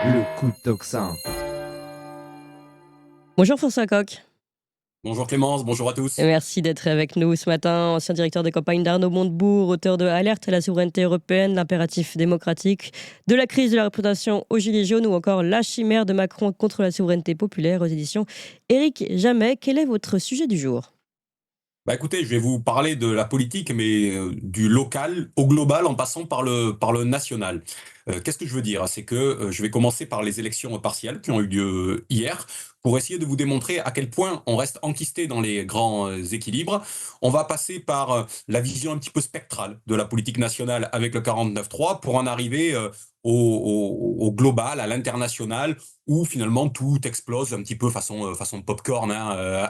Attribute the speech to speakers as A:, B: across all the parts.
A: Le coup de tocsin.
B: Bonjour François Coq.
C: Bonjour Clémence, bonjour à tous.
B: Merci d'être avec nous ce matin. Ancien directeur de campagne d'Arnaud Montebourg, auteur de Alerte à la souveraineté européenne, l'impératif démocratique, de la crise de la réputation aux Gilets jaunes ou encore la chimère de Macron contre la souveraineté populaire aux éditions Éric Jamet. Quel est votre sujet du jour ?
C: Écoutez, je vais vous parler de la politique, mais du local au global en passant par le national. Qu'est-ce que je veux dire? C'est que je vais commencer par les élections partielles qui ont eu lieu hier pour essayer de vous démontrer à quel point on reste enquisté dans les grands équilibres. On va passer par la vision un petit peu spectrale de la politique nationale avec le 49.3 pour en arriver au global, à l'international, où finalement tout explose un petit peu façon popcorn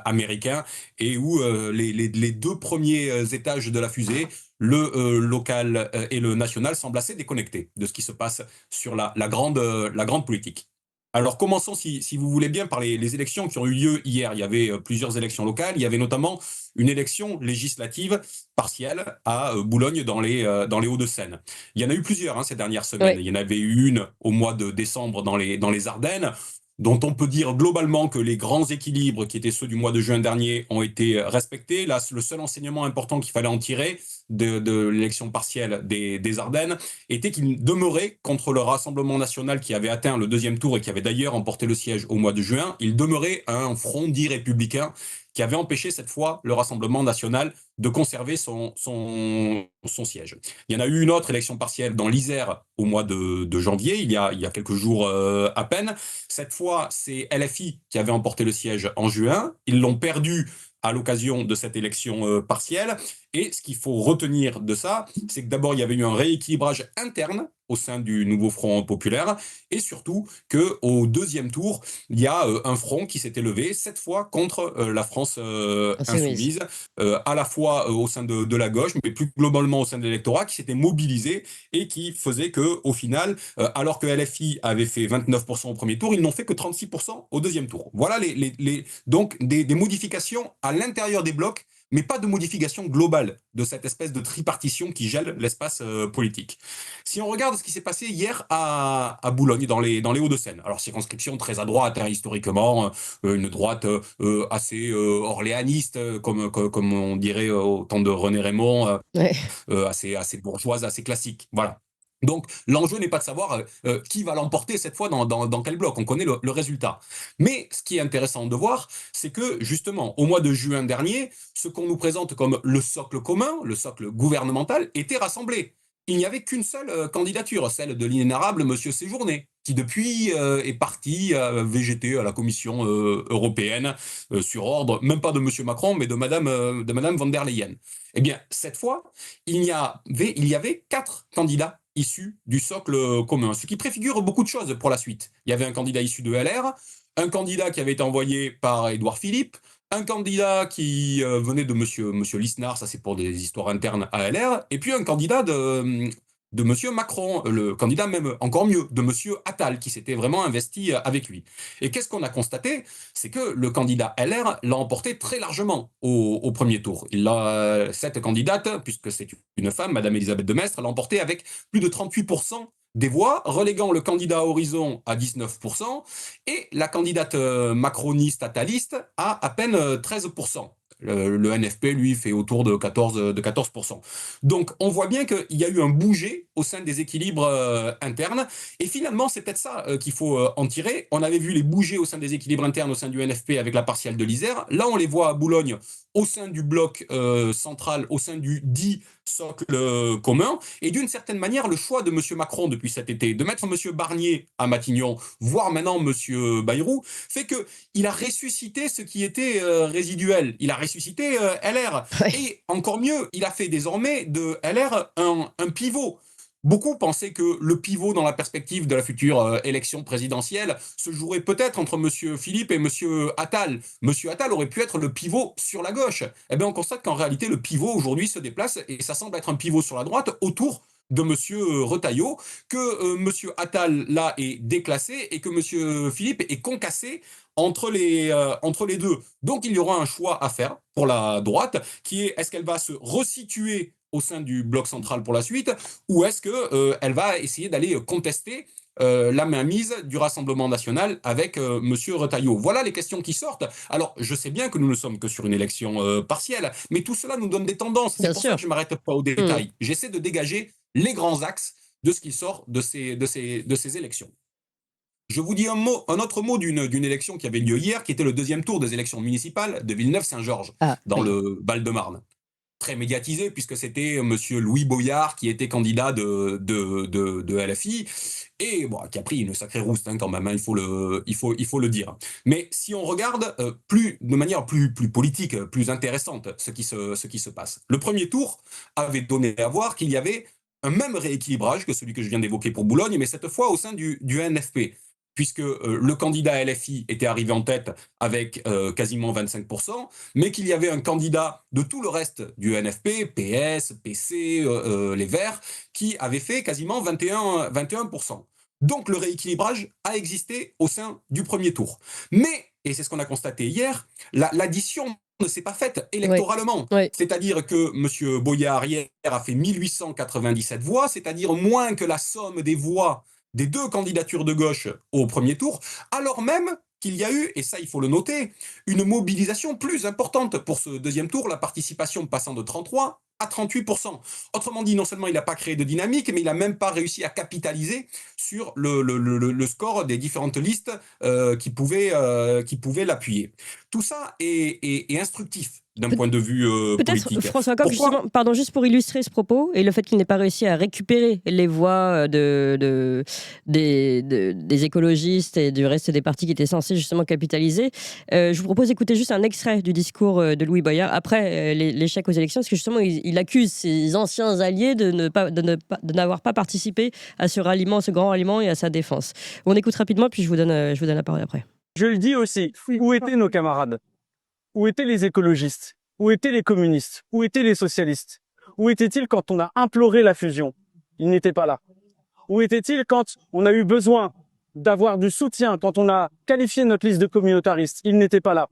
C: américain, et où les deux premiers étages de la fusée, le local et le national, semblent assez déconnectés de ce qui se passe sur la grande politique. Alors commençons, si vous voulez bien, par les élections qui ont eu lieu hier. Il y avait plusieurs élections locales. Il y avait notamment une élection législative partielle à Boulogne dans les Hauts-de-Seine. Il y en a eu plusieurs ces dernières semaines.
B: Oui.
C: Il y en avait eu une au mois de décembre dans les Ardennes, dont on peut dire globalement que les grands équilibres qui étaient ceux du mois de juin dernier ont été respectés. Là, le seul enseignement important qu'il fallait en tirer de l'élection partielle des Ardennes était qu'il demeurait, contre le Rassemblement national qui avait atteint le deuxième tour et qui avait d'ailleurs emporté le siège au mois de juin, il demeurait un front dit républicain qui avait empêché cette fois le Rassemblement national de conserver son siège. Il y en a eu une autre élection partielle dans l'Isère au mois de janvier, il y a quelques jours à peine. Cette fois, c'est LFI qui avait emporté le siège en juin. Ils l'ont perdu à l'occasion de cette élection partielle. Et ce qu'il faut retenir de ça, c'est que d'abord, il y avait eu un rééquilibrage interne au sein du nouveau Front populaire, et surtout qu'au deuxième tour, il y a un front qui s'était levé, cette fois contre la France
B: Insoumise.
C: insoumise, à la fois au sein de la gauche, mais plus globalement au sein de l'électorat, qui s'était mobilisé et qui faisait que, au final, alors que LFI avait fait 29% au premier tour, ils n'ont fait que 36% au deuxième tour. Voilà donc des modifications à l'intérieur des blocs, mais pas de modification globale de cette espèce de tripartition qui gèle l'espace politique. Si on regarde ce qui s'est passé hier à Boulogne, dans les Hauts-de-Seine, alors circonscription très à droite, historiquement, une droite assez orléaniste, comme on dirait au temps de René Raymond,
B: Ouais.
C: assez bourgeoise, assez classique. Voilà. Donc l'enjeu n'est pas de savoir qui va l'emporter cette fois dans quel bloc. On connaît le résultat. Mais ce qui est intéressant de voir, c'est que justement, au mois de juin dernier, ce qu'on nous présente comme le socle commun, le socle gouvernemental, était rassemblé. Il n'y avait qu'une seule candidature, celle de l'inénarrable Monsieur Séjourné, qui depuis est parti végéter à la Commission européenne sur ordre, même pas de Monsieur Macron, mais de Madame von der Leyen. Eh bien, cette fois, il y avait 4 candidats issus du socle commun, ce qui préfigure beaucoup de choses pour la suite. Il y avait un candidat issu de LR, un candidat qui avait été envoyé par Édouard Philippe, un candidat qui venait de monsieur Lisnard, ça c'est pour des histoires internes à LR, et puis un candidat de monsieur Macron, le candidat même encore mieux, de monsieur Attal, qui s'était vraiment investi avec lui. Et qu'est-ce qu'on a constaté? C'est que le candidat LR l'a emporté très largement au premier tour. Cette candidate, puisque c'est une femme, Madame Elisabeth de Maistre, l'a emporté avec plus de 38% des voix, reléguant le candidat Horizon à 19% et la candidate macroniste ataliste à peine 13%. Le NFP, lui, fait autour de 14%. Donc, on voit bien qu'il y a eu un bouger au sein des équilibres internes. Et finalement, c'est peut-être ça qu'il faut en tirer. On avait vu les bouger au sein des équilibres internes au sein du NFP avec la partielle de l'Isère. Là, on les voit à Boulogne au sein du bloc central, au sein du dit socle commun. Et d'une certaine manière, le choix de M. Macron depuis cet été, de mettre M. Barnier à Matignon, voire maintenant M. Bayrou, fait qu'il a ressuscité ce qui était résiduel. Il a ressuscité LR.
B: Ouais.
C: Et encore mieux, il a fait désormais de LR un pivot. Beaucoup pensaient que le pivot dans la perspective de la future élection présidentielle se jouerait peut-être entre M. Philippe et M. Attal. M. Attal aurait pu être le pivot sur la gauche. Eh bien, on constate qu'en réalité, le pivot aujourd'hui se déplace, et ça semble être un pivot sur la droite, autour de M. Retailleau, que M. Attal, là, est déclassé, et que M. Philippe est concassé entre les deux. Donc, il y aura un choix à faire pour la droite, qui est qu'elle va se resituer au sein du bloc central pour la suite, ou est-ce qu'elle va essayer d'aller contester la mainmise du Rassemblement national avec Monsieur Retailleau. Voilà les questions qui sortent. Alors, je sais bien que nous ne sommes que sur une élection partielle, mais tout cela nous donne des tendances. C'est
B: Bien
C: pour ça
B: sûr.
C: que je ne m'arrête pas aux
B: Mm.
C: détails. J'essaie de dégager les grands axes de ce qui sort de ces élections. Je vous dis un autre mot d'une élection qui avait lieu hier, qui était le deuxième tour des élections municipales de Villeneuve-Saint-Georges,
B: Ah,
C: dans
B: oui.
C: le Val-de-Marne. Très médiatisé, puisque c'était Monsieur Louis Boyard qui était candidat de LFI, et bon, qui a pris une sacrée rouste quand même, hein, il faut le dire. Mais si on regarde de manière plus politique, plus intéressante, ce qui se passe. Le premier tour avait donné à voir qu'il y avait un même rééquilibrage que celui que je viens d'évoquer pour Boulogne, mais cette fois au sein du NFP, puisque le candidat LFI était arrivé en tête avec quasiment 25%, mais qu'il y avait un candidat de tout le reste du NFP, PS, PC, les Verts, qui avait fait quasiment 21%. Donc le rééquilibrage a existé au sein du premier tour. Mais, et c'est ce qu'on a constaté hier, l'addition ne s'est pas faite
B: Oui.
C: électoralement.
B: Oui.
C: C'est-à-dire que M. Boyard hier a fait 1897 voix, c'est-à-dire moins que la somme des voix des deux candidatures de gauche au premier tour, alors même qu'il y a eu, et ça il faut le noter, une mobilisation plus importante pour ce deuxième tour, la participation passant de 33 à 38%. Autrement dit, non seulement il n'a pas créé de dynamique, mais il n'a même pas réussi à capitaliser sur le score des différentes listes qui pouvaient l'appuyer. Tout ça est instructif d'un point de vue
B: Peut-être,
C: politique.
B: François Coq,
C: Pourquoi?
B: justement, pardon, juste pour illustrer ce propos et le fait qu'il n'ait pas réussi à récupérer les voix des écologistes et du reste des partis qui étaient censés justement capitaliser, je vous propose d'écouter juste un extrait du discours de Louis Boyard après l'échec aux élections, parce que justement, il accuse ses anciens alliés de n'avoir pas participé à ce ralliement, ce grand ralliement et à sa défense. On écoute rapidement, puis je vous donne la parole après.
A: Je le dis aussi, où étaient nos camarades? Où étaient les écologistes? Où étaient les communistes? Où étaient les socialistes? Où étaient-ils quand on a imploré la fusion? Ils n'étaient pas là. Où étaient-ils quand on a eu besoin d'avoir du soutien, quand on a qualifié notre liste de communautaristes? Ils n'étaient pas là.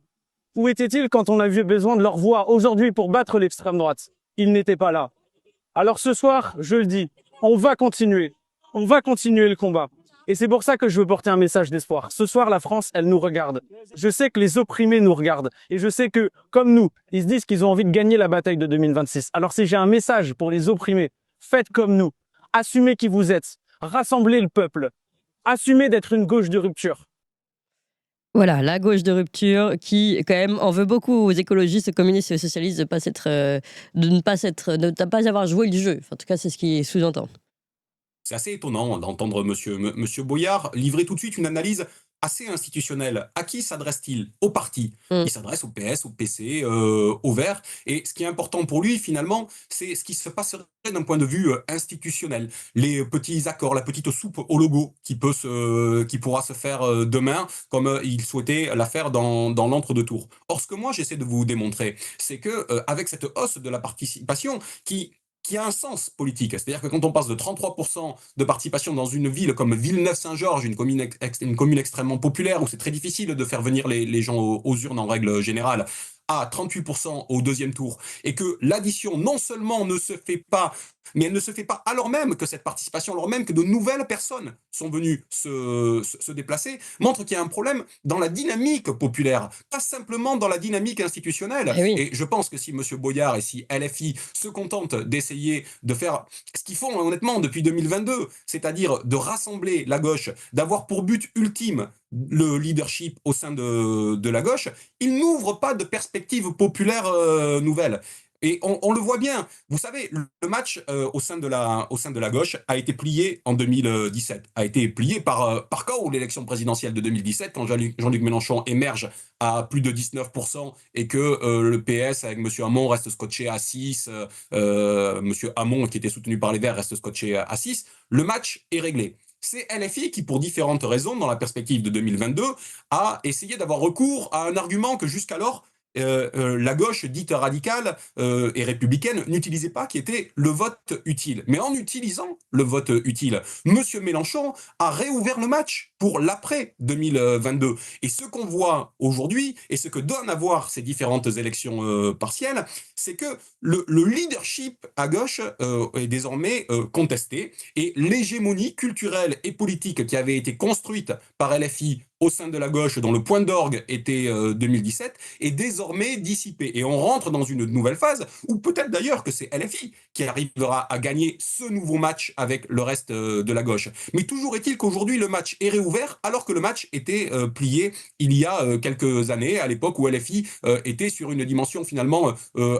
A: Où étaient-ils quand on a eu besoin de leur voix aujourd'hui pour battre l'extrême droite? Ils n'étaient pas là. Alors ce soir, je le dis, on va continuer. On va continuer le combat. Et c'est pour ça que je veux porter un message d'espoir. Ce soir, la France, elle nous regarde. Je sais que les opprimés nous regardent. Et je sais que, comme nous, ils se disent qu'ils ont envie de gagner la bataille de 2026. Alors si j'ai un message pour les opprimés, faites comme nous. Assumez qui vous êtes. Rassemblez le peuple. Assumez d'être une gauche de rupture.
B: Voilà, la gauche de rupture qui, quand même, en veut beaucoup aux écologistes, aux communistes et aux socialistes de ne pas avoir joué le jeu. Enfin, en tout cas, c'est ce qui sous-entend.
C: C'est assez étonnant d'entendre monsieur Boyard livrer tout de suite une analyse assez institutionnelle. À qui s'adresse-t-il? Au parti.
B: Mm.
C: Il s'adresse au PS, au PC, au Vert. Et ce qui est important pour lui, finalement, c'est ce qui se passerait d'un point de vue institutionnel. Les petits accords, la petite soupe au logo qui pourra se faire demain, comme il souhaitait la faire dans l'entre-deux-tours. Or, ce que moi, j'essaie de vous démontrer, c'est que avec cette hausse de la participation qui a un sens politique. C'est-à-dire que quand on passe de 33% de participation dans une ville comme Villeneuve-Saint-Georges, une commune extrêmement populaire où c'est très difficile de faire venir les gens aux urnes en règle générale, à 38% au deuxième tour, et que l'addition non seulement ne se fait pas, mais elle ne se fait pas alors même que cette participation, alors même que de nouvelles personnes sont venues se déplacer, montre qu'il y a un problème dans la dynamique populaire, pas simplement dans la dynamique institutionnelle.
B: Eh oui.
C: Et je pense que si M. Boyard et si LFI se contentent d'essayer de faire ce qu'ils font honnêtement depuis 2022, c'est-à-dire de rassembler la gauche, d'avoir pour but ultime le leadership au sein de la gauche, il n'ouvre pas de perspectives populaires nouvelles. Et on le voit bien. Vous savez, le match au sein de la gauche a été plié en 2017. A été plié par chaos, l'élection présidentielle de 2017, quand Jean-Luc Mélenchon émerge à plus de 19% et que le PS, avec M. Hamon, reste scotché à 6, M. Hamon, qui était soutenu par les Verts, reste scotché à 6. Le match est réglé. C'est LFI qui, pour différentes raisons, dans la perspective de 2022, a essayé d'avoir recours à un argument que jusqu'alors la gauche dite radicale et républicaine n'utilisait pas, qui était le vote utile. Mais en utilisant le vote utile, M. Mélenchon a réouvert le match pour l'après 2022. Et ce qu'on voit aujourd'hui, et ce que donnent à voir ces différentes élections partielles, c'est que le leadership à gauche est désormais contesté, et l'hégémonie culturelle et politique qui avait été construite par LFI au sein de la gauche, dont le point d'orgue était 2017, est désormais dissipée. Et on rentre dans une nouvelle phase, où peut-être d'ailleurs que c'est LFI qui arrivera à gagner ce nouveau match avec le reste de la gauche. Mais toujours est-il qu'aujourd'hui, le match est réouvert, alors que le match était plié il y a quelques années, à l'époque où LFI était sur une dimension finalement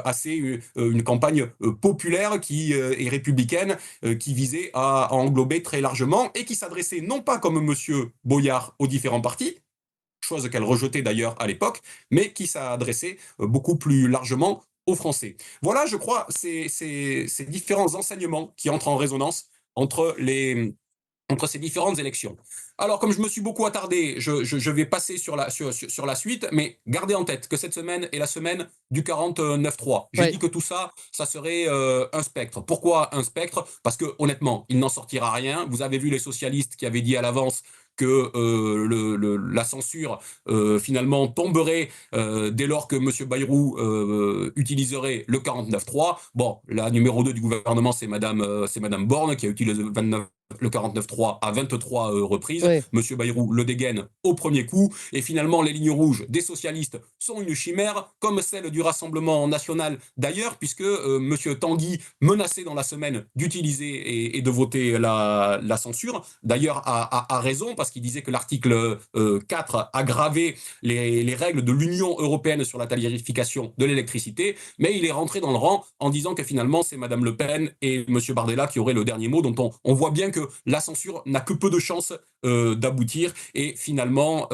C: assez, une campagne populaire et républicaine, qui visait à englober très largement, et qui s'adressait non pas comme Monsieur Boyard aux différents partis, chose qu'elle rejetait d'ailleurs à l'époque, mais qui s'adressait beaucoup plus largement aux Français. Voilà, je crois, ces différents enseignements qui entrent en résonance entre ces différentes élections. Alors, comme je me suis beaucoup attardé, je vais passer sur la suite, mais gardez en tête que cette semaine est la semaine du 49.3. J'ai dit que tout ça, ça serait un spectre. Pourquoi un spectre? Parce que, honnêtement, il n'en sortira rien. Vous avez vu les socialistes qui avaient dit à l'avance que la censure finalement tomberait dès lors que M. Bayrou utiliserait le 49.3. Bon, la numéro 2 du gouvernement, c'est Madame Borne, qui a utilisé le 49.3 à 23 reprises.
B: Oui.
C: M. Bayrou le dégaine au premier coup. Et finalement, les lignes rouges des socialistes sont une chimère, comme celle du Rassemblement national d'ailleurs, puisque M. Tanguy menaçait dans la semaine d'utiliser et de voter la censure. D'ailleurs, a raison, parce qu'il disait que l'article 4 aggravait les règles de l'Union européenne sur la tarification de l'électricité, mais il est rentré dans le rang en disant que finalement, c'est Mme Le Pen et M. Bardella qui auraient le dernier mot, dont on voit bien que la censure n'a que peu de chances d'aboutir, et finalement,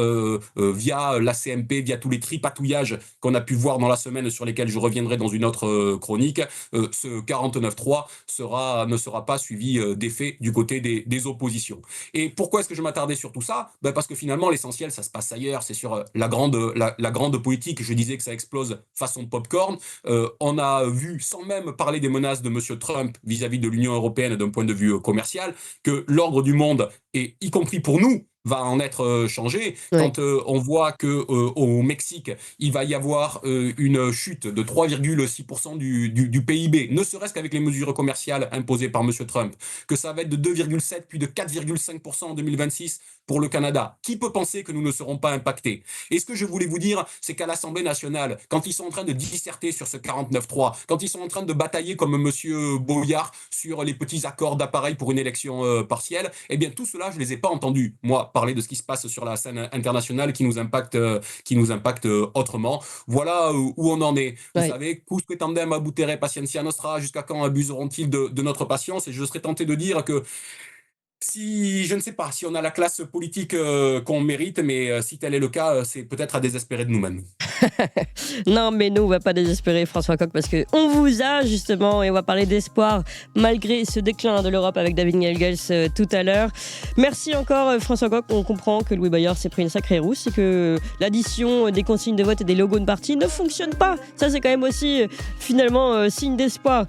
C: via la CMP, via tous les tripatouillages qu'on a pu voir dans la semaine, sur lesquels je reviendrai dans une autre chronique, ce 49.3 ne sera pas suivi d'effet du côté des oppositions. Et pourquoi est-ce que je m'attardais sur tout ça? Parce que finalement, l'essentiel, ça se passe ailleurs, c'est sur la grande politique. Je disais que ça explose façon popcorn. On a vu, sans même parler des menaces de M. Trump vis-à-vis de l'Union européenne d'un point de vue commercial, que l'ordre du monde, et y compris pour nous, va en être changé.
B: Oui.
C: Quand on voit que au Mexique, il va y avoir une chute de 3,6% du PIB, ne serait-ce qu'avec les mesures commerciales imposées par M. Trump, que ça va être de 2,7 puis de 4,5% en 2026 pour le Canada. Qui peut penser que nous ne serons pas impactés? Et ce que je voulais vous dire, c'est qu'à l'Assemblée nationale, quand ils sont en train de disserter sur ce 49.3, quand ils sont en train de batailler comme M. Boyard sur les petits accords d'appareil pour une élection partielle, eh bien tout cela, je ne les ai pas entendus, moi, parler de ce qui se passe sur la scène internationale qui nous impacte autrement. Voilà où on en est. Vous savez, cusque tandem abutere patientia nostra, jusqu'à quand abuseront-ils de notre patience? Et je serais tenté de dire que je ne sais pas si on a la classe politique qu'on mérite, mais si tel est le cas, c'est peut-être à désespérer de nous-mêmes.
B: Non, mais nous, on va pas désespérer, François Coq, parce qu'on vous a justement, et on va parler d'espoir malgré ce déclin de l'Europe avec David Nielgels tout à l'heure. Merci encore, François Coq. On comprend que Louis Bayard s'est pris une sacrée rousse et que l'addition des consignes de vote et des logos de parti ne fonctionne pas. Ça, c'est quand même aussi finalement signe d'espoir.